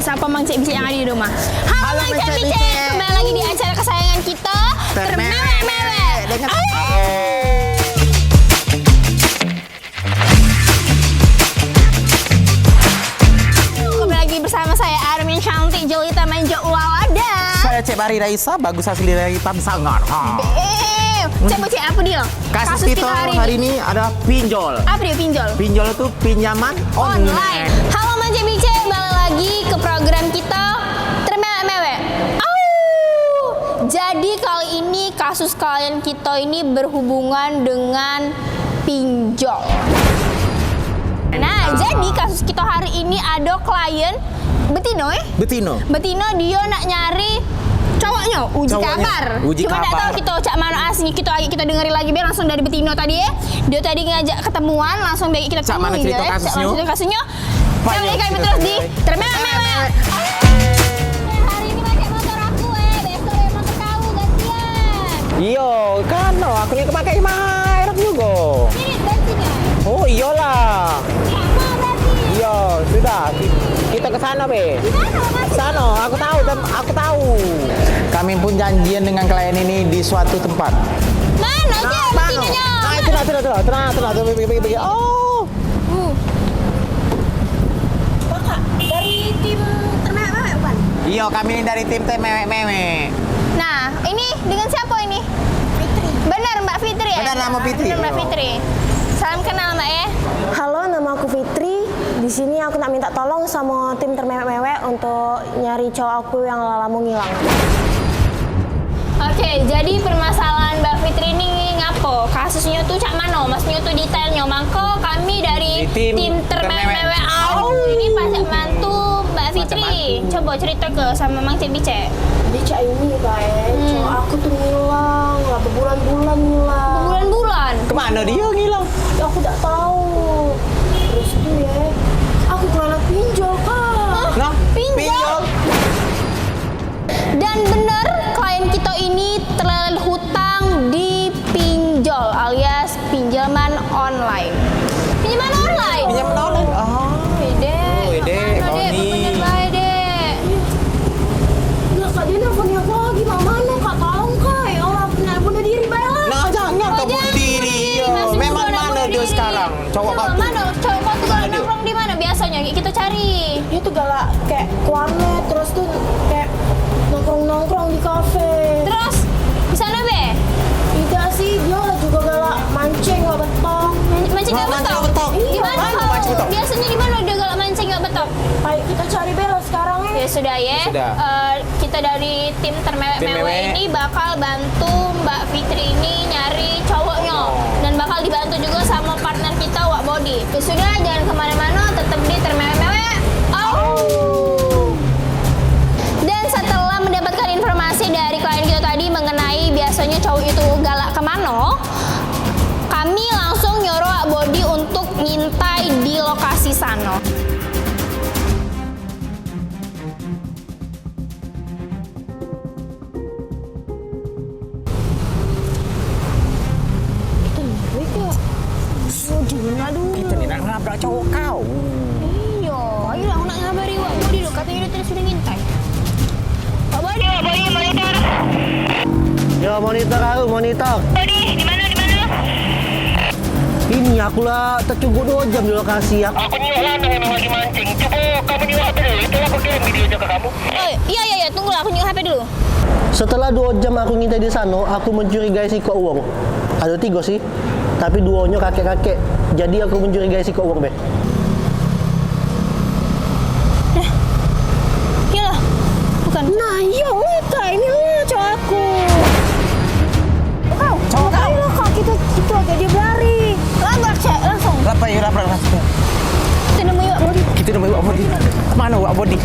siapa Mang Cik Bicik yang ada di rumah. Halo Mang Cik Bicik, kembali lagi di acara kesayangan kita Termewek-mewek dengan kembali lagi bersama saya Armin Cantik Jolita Manjo Walada. Saya Cik Bari Raisa, bagus asli dari Tansangar. Cik Bicik apa dia? Kasus kita hari ini ada pinjol. Apa dia pinjol? Pinjol itu pinjaman online. Halo Mang Cik Bicik, balik lagi ke program kita Termewek-mewek. Jadi kali ini kasus klien kita ini berhubungan dengan pinjol. Nah, jadi kasus kita hari ini ada klien Betino Betino dia nak nyari cowoknya uji kabar. Cuma tak tahu kita cak mana aslinya, kita dengerin lagi biar langsung dari Betino tadi ya. Dia tadi ngajak ketemuan langsung biar kita cak mana cerita kasusnya. Saya boleh kami terus di Termewek-mewek. Hari ini pakai motor aku besok ya motor kau gantian. Iya, kan aku ini pakai merek juga. Ini bensinnya. Oh iyalah. Lama berarti. Iya, sudah. Kita ke sana, Be. Di mana Mas? Sana, aku tahu. Kami pun janjian dengan klien ini di suatu tempat. Mana aja betinonya? Nah, itu tenang. Oh. Bapak dari tim Termewek bukan? Iya, kami ini dari tim Termewek-mewek. Nah, ini dengan siapa ini? Fitri. Benar Mbak Fitri ya? Benar, nama Fitri. Benar Mbak Fitri. Salam kenal Mbak ya. Halo, nama aku Fitri. Di sini aku nak minta tolong sama tim Termewek-mewek untuk nyari cowok aku yang lama ngilang. Oke, jadi permasalahan Mbak Fitri ini ngapo? Kasusnya tuh cak mano? Maksudnya tuh detailnya. Mangko kami dari tim Termewek-mewek ini pajak mantu Mbak Fitri. Coba cerita ke sama Mang Cik Bicik. Bicak ini cowok aku tuh ngilang, lah berbulan-bulan ngilang. Bulan-bulan. Kemana dia ngilang? Ya, aku tak tahu. Terus tuh ya, aku kena pinjol kak. Nah, Pinjol. Dan benar klien kita ini terlilit hutang di pinjol alias pinjaman online. Pinjaman online? Pinjaman online? Oh. Ide, kau nih. bener baik dek. Ya kak, dia nelfon aku lagi. Mana kak, tolong kak. Ya Allah, bunuh diri baiklah. Nah, jangan kau bunuh diri. Maksudnya Memang bunuh mana dia diri. sekarang? Cowok kau tuh. Mana cowok kau tuh kalau nongkrong di mana biasanya? Kita cari. Dia tuh galak kayak ke warnet, terus tuh kayak nongkrong di kafe. Terus di sana be? Tidak sih, dia juga galak mancing nggak betok. Mancing nggak betok? betok. Di mana Mana kau? mancing betok? Biasanya di mana dia galak mancing nggak betok? Ayo kita cari bela sekarang ya. Ya sudah ya. Sudah. Kita dari tim Termewek-mewek Termewek. ini bakal bantu Mbak Fitri ini nyari cowoknya dan bakal dibantu juga sama partner kita Wak Body. Ya sudah, jangan kemana-mana, tetap di Termewek-mewek. Dan setelah mendapatkan informasi dari klien kita tadi mengenai biasanya cowok itu galak kemana, kami langsung nyuruh Wak Body untuk ngintai di lokasi sana. Kita ni nak nabrak cowok kau. Iya, ayolah aku nak ngabari Wak Body dulu. Katanya dia tadi sudah ngintai. Wak Body, monitor. Ya monitor aku, monitor. Body, di mana? Ini aku lah tercungkuk 2 jam di lokasi ya. Aku nyuruh lanang yang lagi mancing. Coba kamu nyuruh HP dulu. Itu aku kirim videonya ke kamu. Oh, iya, tunggulah aku nyuruh HP dulu. Setelah 2 jam aku ngintai di sana, aku mencurigai si kok uang. Ada 3 sih, tapi 2-nya kakek-kakek. Jadi aku mencurigai si kok uang, Be. Iyalah, bukan. Nah iya mereka, ini lah cowok aku. Kau, Cowok kau lah kak, kita agak dia berlari. labrak cek langsung. Lapar langsung. Kita nemui Wak Body. Kita namanya Wak Body. Mana Wak Body?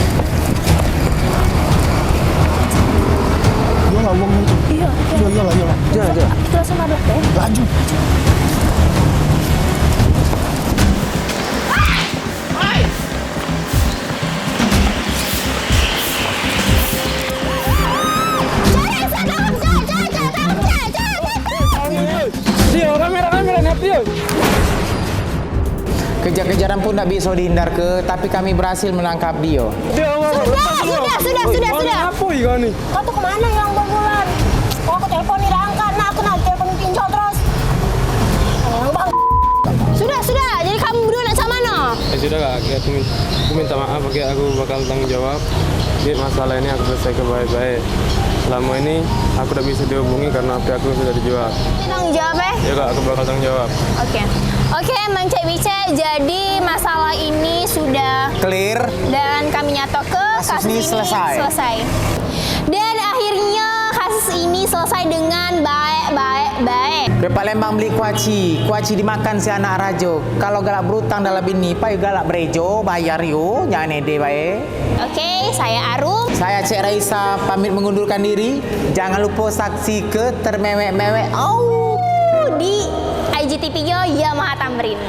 Iya lah uangnya itu. Iya. Iyalah. Jalan. Kita langsung nabrak deh. Laju. Kejar-kejaran pun tidak bisa dihindar tapi kami berhasil menangkap dia. Sudah. Apa kau ni? Kau tuh kemana yang bulan? Oh, aku telepon nih angkat. Nah, aku nanti telepon pinjol terus. Bang. Sudah. Jadi kamu berdua nak sama mana? Sudah kak, aku minta maaf, aku bakal tanggung jawab. Jadi masalah ini aku selesaikan baik-baik. Selama ini aku tidak bisa dihubungi karena HP aku sudah dijual. Tanggung jawab Ya kak, aku bakal tanggung jawab. Oke, Mang Cek Bice, jadi masalah ini sudah Clear. dan kami nyatok ke kasus ini selesai. Dan akhirnya kasus ini selesai dengan baik. Di Palembang beli kuaci dimakan si anak rajo. Kalau galak berutang dalam ini, payu galak berejo, bayar yo, jangan ede bae. Oke, saya Arum. Saya Cek Raisa pamit mengundurkan diri. Jangan lupa saksi ke termewek-mewek. Di IGTV-nya Yamaha Tamrin.